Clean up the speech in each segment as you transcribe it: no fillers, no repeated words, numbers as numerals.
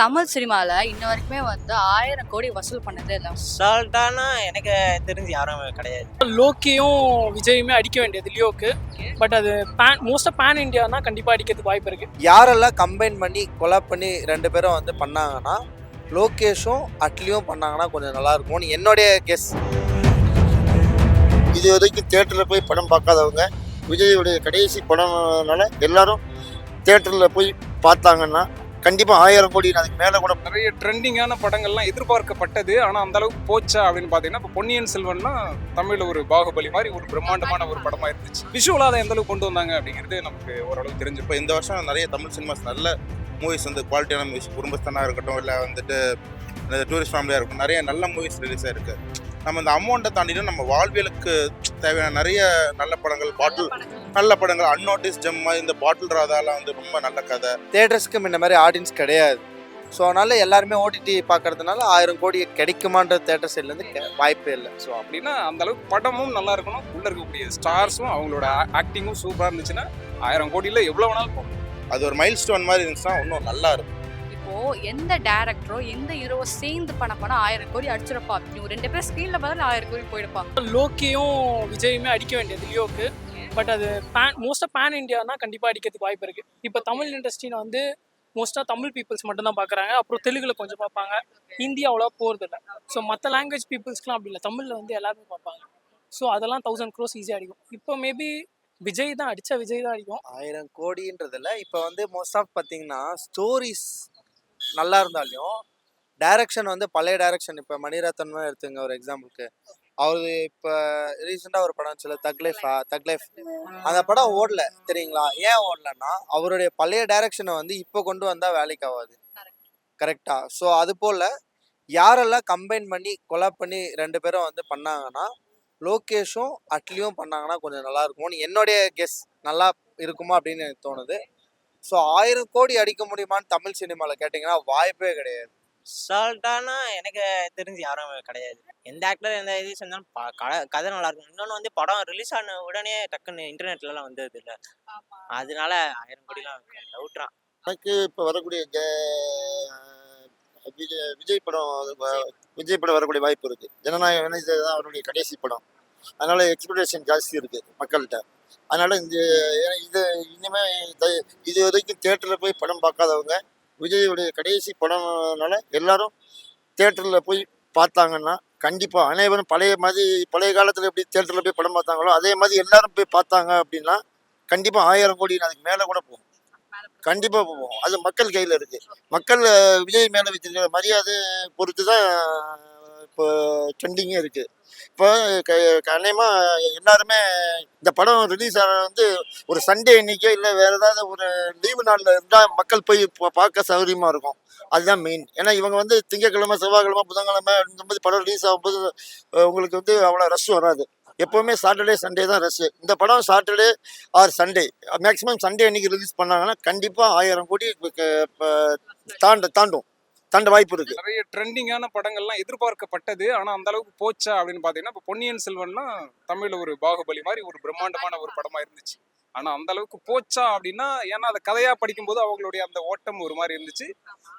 தமிழ் சினிமால இன்ன வரைக்குமே வந்து 1000 கோடி வசூல் பண்ணதே இல்ல. அசால்ட்டானா எனக்கு தெரிஞ்சு யாரும் கிடையாது. லோக்கியும் விஜயுமே அடிக்க வேண்டியது லியோக்கு. பட் அது மோஸ்ட்டாக பேன் இண்டியானா கண்டிப்பாக அடிக்கிறதுக்கு வாய்ப்பு இருக்கு. யாரெல்லாம் கம்பைன் பண்ணி கொலாப் பண்ணி ரெண்டு பேரும் வந்து பண்ணாங்கன்னா லோகேஷும் அட்லியும் பண்ணாங்கன்னா கொஞ்சம் நல்லா இருக்கும்னு என்னுடைய கெஸ். இது வரைக்கும் தியேட்டரில் போய் படம் பார்க்காதவங்க விஜயுடைய கடைசி படம்னால எல்லாரும் தியேட்டரில் போய் பார்த்தாங்கன்னா கண்டிப்பாக 1000 கோடி அதுக்கு மேலே கூட. நிறைய ட்ரெண்டிங்கான படங்கள்லாம் எதிர்பார்க்கப்பட்டது. ஆனால் அந்த அளவுக்கு போச்சா அப்படின்னு பார்த்தீங்கன்னா இப்போ பொன்னியின் செல்வன்னா தமிழில் ஒரு பாகுபலி மாதிரி ஒரு பிரம்மாண்டமான ஒரு படமாக இருந்துச்சு. விஷுவலாக அதை எந்த அளவுக்கு கொண்டு வந்தாங்க அப்படிங்கிறது நமக்கு ஓரளவு தெரிஞ்சு. இப்போ இந்த வருஷம் நிறைய தமிழ் சினிமாஸ் நல்ல மூவிஸ் வந்து குவாலிட்டியான மூவிஸ், குடும்பஸ்தானாக இருக்கட்டும், இல்லை வந்துட்டு டூரிஸ்ட் ஃபேமிலியாக இருக்கட்டும், நிறைய நல்ல மூவிஸ் ரிலீஸ் ஆயிருக்கு. நம்ம இந்த அமௌண்ட்டை தாண்டிட்டு நம்ம வாழ்வியலுக்கு தேவையான நிறைய நல்ல படங்கள், நல்ல படங்கள், அன்னோட்டிஸ் ஜெம் மாதிரி இந்த பாட்டில் ராதாலாம் வந்து ரொம்ப நல்ல கதை. தேட்டர்ஸ்க்கு முன்ன மாதிரி ஆடியன்ஸ் கிடையாது. ஸோ அதனால எல்லாருமே ஓடிடி பார்க்கறதுனால 1000 கோடி கிடைக்குமான்ற தேட்டர் சைட்லேருந்து வாய்ப்பே இல்லை. ஸோ அப்படின்னா அந்த அளவுக்கு படமும் நல்லா இருக்கணும், உள்ள இருக்கக்கூடிய ஸ்டார்ஸும் அவங்களோட ஆக்டிங்கும் சூப்பராக இருந்துச்சுன்னா 1000 கோடியில் எவ்வளோ வேணாலும் போகும். அது ஒரு மைல் ஸ்டோன் மாதிரி இருந்துச்சுன்னா இன்னும் நல்லா இருக்கும். இப்போ எந்த டைரக்டரோ எந்த ஹீரோவோ சேர்ந்து பண்ண போனா 1000 கோடி அடிச்சிருப்பா. இவங்க 2 பேரும் ஸ்கிரீன்ல பார்த்தாலும் 1000 கோடி போயிடுப்பா. லோக்கியும் விஜயுமே அடிக்க வேண்டியது லியோக்கு. பட் அது மோஸ்ட்டாக பேன் இண்டியானா கண்டிப்பாக அடிக்கிறதுக்கு வாய்ப்பு இருக்கு. இப்போ தமிழ் இண்டஸ்ட்ரியில் வந்து மோஸ்ட்டாக தமிழ் பீப்புள்ஸ் மட்டும் தான் பார்க்குறாங்க. அப்புறம் தெலுங்குல கொஞ்சம் பார்ப்பாங்க, ஹிந்தி அவ்வளோ போகிறது இல்லை. ஸோ மற்ற லாங்குவேஜ் பீப்புள்ஸ்க்குலாம் அப்படி இல்லை, தமிழில் வந்து எல்லாருமே பார்ப்பாங்க. ஸோ அதெல்லாம் 1000 crores ஈஸியாக அடிக்கும். இப்போ மேபி விஜய் தான் அடிக்கும். 1000 கோடின்றதில் இப்போ வந்து மோஸ்ட் ஆஃப் பார்த்தீங்கன்னா ஸ்டோரிஸ் நல்லா இருந்தாலும் டைரக்ஷன் வந்து பழைய டைரக்ஷன். இப்போ மணிரத்னம் எடுத்துங்க ஒரு எக்ஸாம்பிளுக்கு. அவரு இப்போ ரீசெண்டாக ஒரு படம் சொல்ல தக்லைஃப் அந்த படம் ஓடல தெரியுங்களா? ஏன் ஓடலன்னா அவருடைய பழைய டைரக்ஷனை வந்து இப்போ கொண்டு வந்தால் வேலைக்கு ஆகாது. கரெக்டா? ஸோ அது போல் யாரெல்லாம் கம்பைன் பண்ணி கொலாப் பண்ணி ரெண்டு பேரும் வந்து பண்ணாங்கன்னா லோகேஷும் அட்லியும் பண்ணாங்கன்னா கொஞ்சம் நல்லா இருக்கும்னு என்னுடைய கெஸ். நல்லா இருக்குமா அப்படின்னு எனக்கு தோணுது. ஸோ 1000 கோடி அடிக்க முடியுமான்னு தமிழ் சினிமாவில் கேட்டிங்கன்னா வாய்ப்பே கிடையாது. அசால்ட்டானா எனக்கு தெரிஞ்சு யாரும் கிடையாது. எந்த ஆக்டர் எந்த இது செஞ்சாலும் கதை நல்லா இருக்கும். இன்னொன்று வந்து படம் ரிலீஸ் ஆன உடனே டக்குன்னு இன்டர்நெட்லலாம் வந்தது இல்லை, அதனால 1000 கோடிலாம் டவுட்றான். எனக்கு இப்போ வரக்கூடிய விஜய் படம் வரக்கூடிய வாய்ப்பு இருக்குது. ஜனநாயகம் தான் அவருடைய கடைசி படம். அதனால எக்ஸ்பெக்டேஷன் ஜாஸ்தி இருக்குது மக்கள்கிட்ட. அதனால இது இனிமேல் இது வரைக்கும் தியேட்டரில் போய் படம் பார்க்காதவங்க விஜயுடைய கடைசி படம்னால எல்லாரும் தியேட்டரில் போய் பார்த்தாங்கன்னா கண்டிப்பாக அனைவரும் பழைய காலத்தில் எப்படி தியேட்டரில் போய் படம் பார்த்தாங்களோ அதே மாதிரி எல்லாரும் போய் பார்த்தாங்க அப்படின்னா கண்டிப்பாக 1000 கோடி அதுக்கு மேலே கூட போகும். கண்டிப்பாக போகும். அது மக்கள் கையில் இருக்குது. மக்கள் விஜய் மேலே வச்சிருக்கிற மரியாதை பொறுத்து தான் இப்போ ட்ரெண்டிங்கே இருக்குது. இப்போ அநேகமாக எல்லாருமே இந்த படம் ரிலீஸ் ஆன வந்து ஒரு சண்டே இன்னைக்கோ இல்லை வேறு ஏதாவது ஒரு லீவு நாளில் இருந்தால் மக்கள் போய் பார்க்க சௌகரியமாக இருக்கும். அதுதான் மெயின். ஏன்னா இவங்க வந்து திங்கக்கிழமை, செவ்வாய்க்கிழமை, புதன்கிழமை இந்த மாதிரி படம் ரிலீஸ் ஆகும்போது உங்களுக்கு வந்து அவ்வளோ ரஷ் வராது. எப்போவுமே சாட்டர்டே சண்டே தான் ரஷ்ஷு. இந்த படம் Saturday R Sunday, maximum Sunday அன்னைக்கு ரிலீஸ் பண்ணாங்கன்னா கண்டிப்பாக 1000 கோடி தாண்ட வாய்ப்பு இருக்கு. நிறைய ட்ரெண்டிங்கான படங்கள்லாம் எதிர்பார்க்கப்பட்டது. ஆனால் அந்த அளவுக்கு போச்சா அப்படின்னு பார்த்தீங்கன்னா இப்போ பொன்னியின் செல்வன்னா தமிழில் ஒரு பாகுபலி மாதிரி ஒரு பிரம்மாண்டமான ஒரு படமாக இருந்துச்சு. ஆனால் அந்த அளவுக்கு போச்சா அப்படின்னா, ஏன்னா அதை கதையாக படிக்கும்போது அவங்களுடைய அந்த ஓட்டம் ஒரு மாதிரி இருந்துச்சு.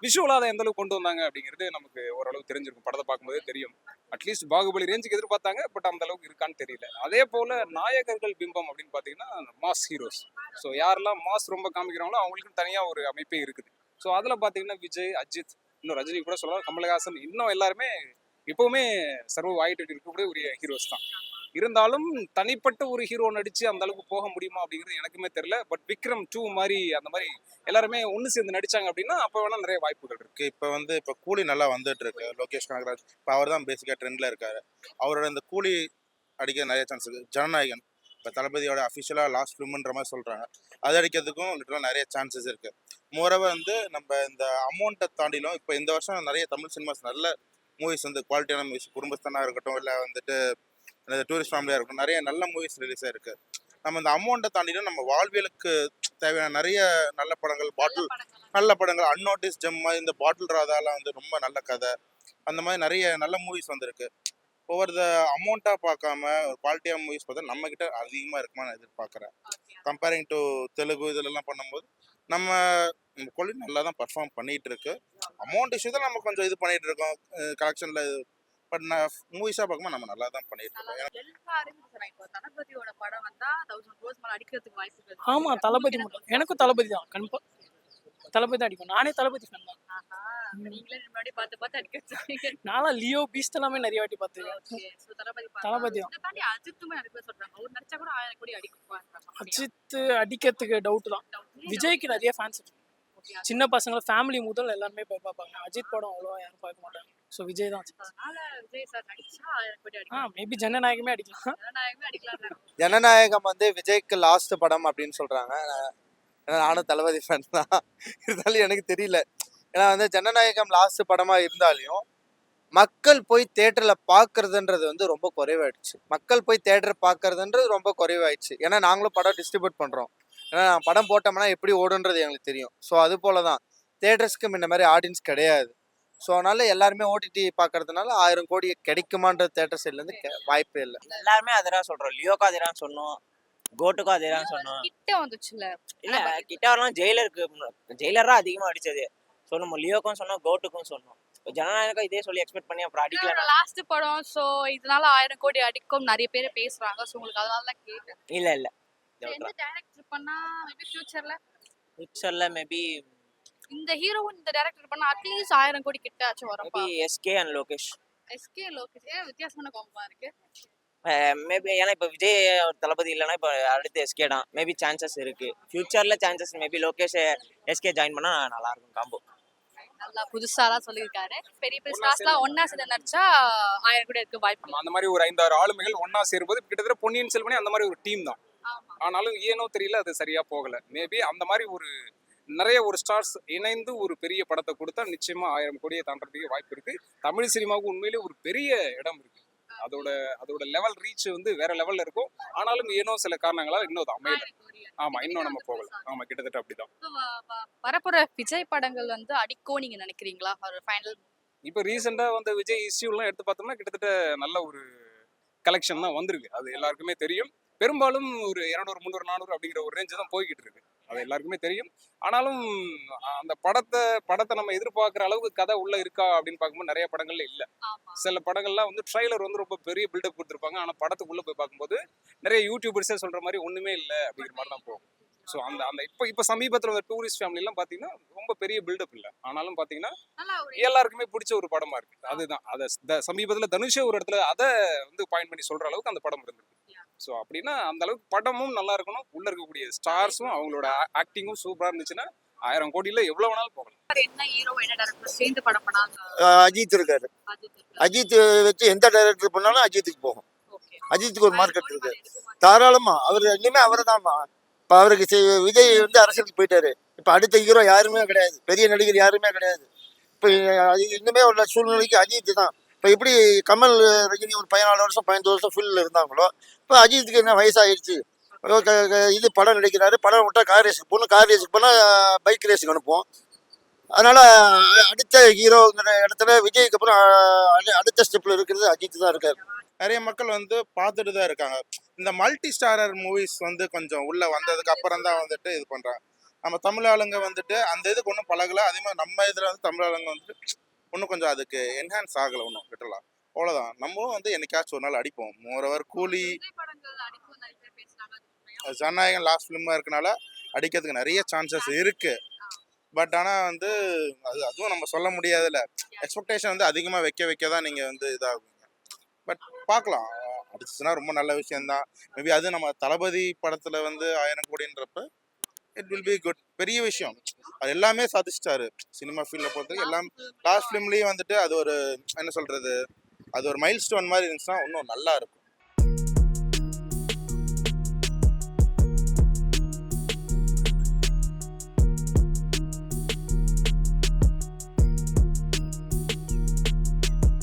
விஷுவலாக அதை எந்த அளவுக்கு கொண்டு வந்தாங்க அப்படிங்கிறது நமக்கு ஓரளவு தெரிஞ்சிருக்கும். படத்தை பார்க்கும்போதே தெரியும். அட்லீஸ்ட் பாகுபலி ரேஞ்சுக்கு எதிர்பார்த்தாங்க, பட் அந்த அளவுக்கு இருக்கான்னு தெரியல. அதே போல் நாயகர்கள் பிம்பம் அப்படின்னு பார்த்தீங்கன்னா மாஸ் ஹீரோஸ். ஸோ யாரெல்லாம் மாஸ் ரொம்ப காமிக்கிறாங்களோ அவங்களுக்கும் தனியாக ஒரு அமைப்பே இருக்குது. ஸோ அதில் பார்த்தீங்கன்னா விஜய், அஜித், இன்னும் ரஜினி கூட சொல்லலாம், கமலஹாசன், இன்னும் எல்லாருமே இப்போவுமே சர்வ வாயிட்டு இருக்கக்கூடிய ஒரு ஹீரோஸ் தான். இருந்தாலும் தனிப்பட்ட ஒரு ஹீரோ நடிச்சு அந்த அளவுக்கு போக முடியுமா அப்படிங்கிறது எனக்குமே தெரியல. பட் விக்ரம் 2 மாதிரி அந்த மாதிரி எல்லாருமே ஒன்று சேர்ந்து நடிச்சாங்க அப்படின்னா அப்போ வேணா நிறைய வாய்ப்புகள் இருக்கு. இப்போ கூலி நல்லா வந்துட்டு இருக்கு. லோகேஷ் கனகராஜ் இப்போ அவர் தான் பேசிக்காக ட்ரெண்டில் இருக்காரு. அவரோட இந்த கூலி அடிக்க நிறைய சான்ஸ் இருக்குது. ஜனநாயகன் இப்போ தளபதியோட அஃபிஷியலாக லாஸ்ட் ஃபிலிம்ன்ற மாதிரி சொல்கிறாங்க. அது அடிக்கிறதுக்கும் லிட்டரலாக நிறைய சான்சஸ் இருக்குது. மோரவா வந்து நம்ம இந்த அமௌண்ட்டை தாண்டிலும் இப்போ இந்த வருஷம் நிறைய தமிழ் சினிமாஸ் நல்ல மூவிஸ் வந்து குவாலிட்டியான மூவிஸ், குடும்பஸ்தானாக இருக்கட்டும், இல்லை வந்துட்டு டூரிஸ்ட் ஃபேமிலியாக இருக்கட்டும், நிறைய நல்ல மூவிஸ் ரிலீஸ் ஆயிருக்கு. நம்ம இந்த அமௌண்ட்டை தாண்டிலும் நம்ம வாழ்வியலுக்கு தேவையான நிறைய நல்ல படங்கள், நல்ல படங்கள், அன்னோட்டிஸ் ஜெம் மாதிரி இந்த பாட்டில் ராதாலாம் வந்து ரொம்ப நல்ல கதை, அந்த மாதிரி நிறைய நல்ல மூவிஸ் வந்திருக்கு. ஒவ்வொரு அமௌண்ட்டாக பார்க்காம ஒரு குவாலிட்டியாக மூவிஸ் பார்த்தா நம்மக்கிட்ட அதிகமாக இருக்குமா நான் எதிர்பார்க்குறேன். கம்பேரிங் டு தெலுங்கு இதிலெல்லாம் பண்ணும்போது நம்ம நம்ம கோலி நல்லா தான் பர்ஃபார்ம் பண்ணிட்டு இருக்கு. அமௌண்ட் இஷ்யூ தான் நம்ம கொஞ்சம் இது பண்ணிட்டு இருக்கோம் கலெக்ஷன்ல. பட் நான் மூவிஸாக பார்க்கும்போது நம்ம நல்லா தான் பண்ணிட்டு இருக்கோம். எல்லாருமே சொல்றாங்க, இப்போ தளபதியோட படம் வந்தா 1000 crores மேல அடிக்கிறதுக்கு வாய்ப்பு இருக்கு. ஆமா, தளபதி மட்டும். எனக்கும் தளபதி தான். கன்ஃபார்ம் தளபதி தான் அடிக்கும். நானே தளபதி ஃபேன் தான். ஆஹா, நீங்களே முன்னாடி பார்த்து பார்த்து அடிக்க வச்சிருக்கீங்க. நான்லாம் லியோ பீஸ்ட் எல்லாமே நிறைய வாட்டி பார்த்துருக்கேன். ஓகே, சோ தளபதி தளபதி தான். இதை தாண்டி அஜித்துமே நிறைய பேர் சொல்றாங்க, அவர் நடிச்சா கூட 1000 கோடி அடிக்கும். அஜித் அடிக்கிறதுக்கு டவுட் தான். விஜய்க்கு நிறைய ஃபேன்ஸ் இருக்கு. சின்ன பசங்க ஃபேமிலி முதல் எல்லாருமே போய் பார்ப்பாங்க. அஜித் படம் அவ்வளோவா யாரும் பார்க்க மாட்டாங்க. ஸோ விஜய் தான். அதனால விஜய் சார் நடிச்சா 1000 கோடி அடிக்கும். மேபி ஜனநாயகமே அடிக்கலாம். ஜனநாயகமே அடிக்கலாம். ஜனநாயகம் வந்து விஜய்க்கு லாஸ்ட் படம் அப்படின்னு சொல்றாங்க. ஏன்னா நானும் தளபதி ஃபேன் தான், இருந்தாலும் எனக்கு தெரியல. ஏன்னா வந்து ஜனநாயகம் லாஸ்ட் படமா இருந்தாலையும் மக்கள் போய் தேட்டரில் பார்க்கறதுன்றது வந்து ரொம்ப குறைவாயிடுச்சு. மக்கள் போய் தேட்டர் பார்க்கறதுன்றது ரொம்ப குறைவாயிடுச்சு. ஏன்னா நாங்களும் படம் டிஸ்ட்ரிபியூட் பண்ணுறோம். ஏன்னா படம் போட்டோம்னா எப்படி ஓடுன்றது எங்களுக்கு தெரியும். ஸோ அது போல தான் தேட்டர்ஸ்க்கு முன்ன மாதிரி ஆடியன்ஸ் கிடையாது. ஸோ அதனால எல்லாருமே ஓடிடி பார்க்கறதுனால 1000 கோடி கிடைக்குமான்ற தேட்டர் சைட்லேருந்து வாய்ப்பே இல்லை. எல்லாருமே அதெல்லாம் சொல்றோம். லியோக்கும் அதே தான் சொன்னோம், கோட்டுக்கும் அதே தான் சொன்னோம். கிட்ட வந்துச்சுல. இல்ல கிட்டாரெல்லாம் ஜெயிலரா அதிகமா அடிச்சது. ஸோ நம்ம லியோக்கும் சொன்னோம், கோட்டுக்கும் சொன்னோம். ஜனநாயகம் இதே சொல்லி எக்ஸ்பெக்ட் பண்ணி அப்புறம் அடிக்கல. லாஸ்ட் படம், சோ இதனால 1000 கோடி அடிக்கும் நிறைய பேர் பேசுறாங்க. சோ உங்களுக்கு அதனால தான் கேட்டேன். இல்ல எந்த டைரக்டர் பண்ணா மேபி ஃபியூச்சர்ல மேபி இந்த ஹீரோவும் இந்த டைரக்டர் பண்ணா அட்லீஸ்ட் 1000 கோடி கிட்ட ஆச்சு வரும். SK and Lokesh. SK Lokesh வித்தியாசமான காம்பா இருக்கு. மேபி ஏன்னா இப்போ விஜய் தளபதி இல்லைன்னா இப்போ அடுத்து எஸ்கே தான். மேபி சான்சஸ் இருக்கு. ஃபியூச்சர்ல chances maybe Lokesh SK join பண்ணா நல்லா இருக்கும் காம்போ. நல்லா புதுசாலாம் சொல்லியிருக்காரு. பெரிய பெரிய ஸ்டார்ஸ்லாம் ஒன்னா சேர்ந்து நடிச்சா 1000 கோடி இருக்க வாய்ப்பு. அந்த மாதிரி ஒரு 5-6 ஆளுமைகள் ஒண்ணா சேரும்போது கிட்டத்தட்ட பொன்னியின் செல்வனே அந்த மாதிரி ஒரு டீம் தான். ஆனாலும் ஏனோ தெரியல அது சரியா போகல. மேபி அந்த மாதிரி ஒரு நிறைய ஒரு ஸ்டார்ஸ் இணைந்து ஒரு பெரிய படத்தை கொடுத்தா நிச்சயமா 1000 கோடியை தாண்டறதுக்கு வாய்ப்பு இருக்கு. தமிழ் சினிமாவுக்கு உண்மையிலே ஒரு பெரிய இடம் இருக்கு. அதோட லெவல் ரீச் வந்து வேற லெவல்ல இருக்கும். ஆனாலும் ஏனோ சில காரணங்களால இன்னும் அது அமையல. ஆமா, இன்னும் நம்ம போகல. ஆமா, கிட்டத்தட்ட அப்படிதான். வரப்போற விஜய் படங்கள் வந்து அடிக்கோ நீங்க நினைக்கிறீங்களா? ஒரு ஃபைனல் இப்போ ரீசெண்டா வந்து விஜய் இஷ்யூலாம் எடுத்து பார்த்தோம்னா கிட்டத்தட்ட நல்ல ஒரு கலெக்ஷன் தான் வந்திருக்கு. அது எல்லாருக்குமே தெரியும். பெரும்பாலும் ஒரு 200, 300, 400 அப்படிங்கிற ஒரு ரேஞ்சு தான் போய்கிட்டு இருக்கு. அது எல்லாருக்குமே தெரியும். ஆனாலும் அந்த படத்தை நம்ம எதிர்பார்க்குற அளவுக்கு கதை உள்ள இருக்கா அப்படின்னு பார்க்கும்போது நிறைய படங்கள்ல இல்லை. சில படங்கள்லாம் வந்து ட்ரைலர் வந்து ரொம்ப பெரிய பில்டப் கொடுத்துருப்பாங்க. ஆனால் படத்துக்குள்ள போய் பார்க்கும்போது நிறைய யூடியூபர்ஸே சொல்ற மாதிரி ஒண்ணுமே இல்லை அப்படிங்கிற மாதிரி தான் போகும். ஸோ அந்த இப்போ சமீபத்தில் ஒரு டூரிஸ்ட் ஃபேமிலிலாம் பார்த்தீங்கன்னா ரொம்ப பெரிய பில்டப் இல்லை. ஆனாலும் பார்த்தீங்கன்னா எல்லாருக்குமே பிடிச்ச ஒரு படமா இருக்கு. அதுதான் அதை சமீபத்தில் தனுஷே ஒரு இடத்துல அதை வந்து பாயிண்ட் பண்ணி சொல்ற அளவுக்கு அந்த படம் இருந்திருக்கு. ஸோ அப்படின்னா அந்த அளவுக்கு படமும் நல்லா இருக்கணும். உள்ள இருக்கக்கூடிய ஸ்டார்ஸும் அவங்களோட ஆக்டிங்கும் சூப்பரா இருந்துச்சுன்னா 1000 கோடியில எவ்வளவு வேணாலும் போகலாம். என்ன ஹீரோ என்ன டைரக்டர் சேர்ந்து படம் பண்ணாங்க? அஜித் இருக்காரு. அஜித் வச்சு எந்த டைரக்டர் பண்ணாலும் அஜித்துக்கு போகும். அஜித்துக்கு ஒரு மார்க்கெட் இருக்கு தாராளமா. அவர் இனிமே அவரை தான். இப்போ அவருக்கு விஜய் வந்து அரசியலுக்கு போயிட்டாரு. இப்போ அடுத்த ஹீரோ யாருமே கிடையாது. பெரிய நடிகர் யாருமே கிடையாது. இப்போ இன்னுமே உள்ள சூழ்நிலைக்கு அஜித் தான். இப்போ எப்படி கமல் ரஜினி ஒரு 14 வருஷம் 15 வருஷம் ஃபுல்லில் இருந்தாங்களோ, இப்போ அஜித்துக்கு என்ன வயசாகிடுச்சு. இது படம் நடிக்கிறாரு. படம் விட்டால் கார் ரேஸுக்கு போகணும். கார் ரேஸுக்கு போனால் பைக் ரேஸுக்கு அனுப்புவோம். அதனால் அடுத்த ஹீரோங்கிற இடத்துல விஜய்க்கு அப்புறம் அடுத்த ஸ்டெப்பில் இருக்கிறது அஜித் தான் இருக்கார். நிறைய மக்கள் வந்து பார்த்துட்டு தான் இருக்காங்க. இந்த மல்டி ஸ்டாரர் மூவிஸ் வந்து கொஞ்சம் உள்ள வந்ததுக்கு அப்புறம் தான் வந்துட்டு இது பண்றாங்க. நம்ம தமிழ் ஆளுங்க வந்துட்டு அந்த இதுக்கு ஒன்றும் பழகல. அதே மாதிரி நம்ம இதில் வந்து தமிழ் ஆளுங்க வந்துட்டு இன்னும் கொஞ்சம் அதுக்கு என்ஹான்ஸ் ஆகலை ஒன்றும் விட்டுலாம். அவ்வளோதான். நம்மளும் வந்து என்னைக்காச்சும் ஒரு நாள் அடிப்போம். மோரோவர் கூலி, ஜனநாயகம் லாஸ்ட் ஃபிலிமாக இருக்கனால அடிக்கிறதுக்கு நிறைய சான்சஸ் இருக்கு. பட் ஆனால் வந்து அதுவும் நம்ம சொல்ல முடியாதுல்ல. எக்ஸ்பெக்டேஷன் வந்து அதிகமாக வைக்க தான் நீங்கள் வந்து இதாகுங்க. பட் பார்க்கலாம், அடிச்சுன்னா ரொம்ப நல்ல விஷயம்தான். மேபி அது நம்ம தளபதி படத்தில் வந்து 1000 கோடின்றப்ப இட் வில் பி குட். பெரிய விஷயம். அது எல்லாமே சாதிச்சிட்டாரு சினிமா ஃபீல்டில் பொறுத்தவரைக்கும். எல்லாம் லாஸ்ட் ஃபிலிம்லேயும் வந்துட்டு அது ஒரு என்ன சொல்கிறது, அது ஒரு மைல் ஸ்டோன் மாதிரி இருந்துச்சுன்னா இன்னும் நல்லா இருக்கும்.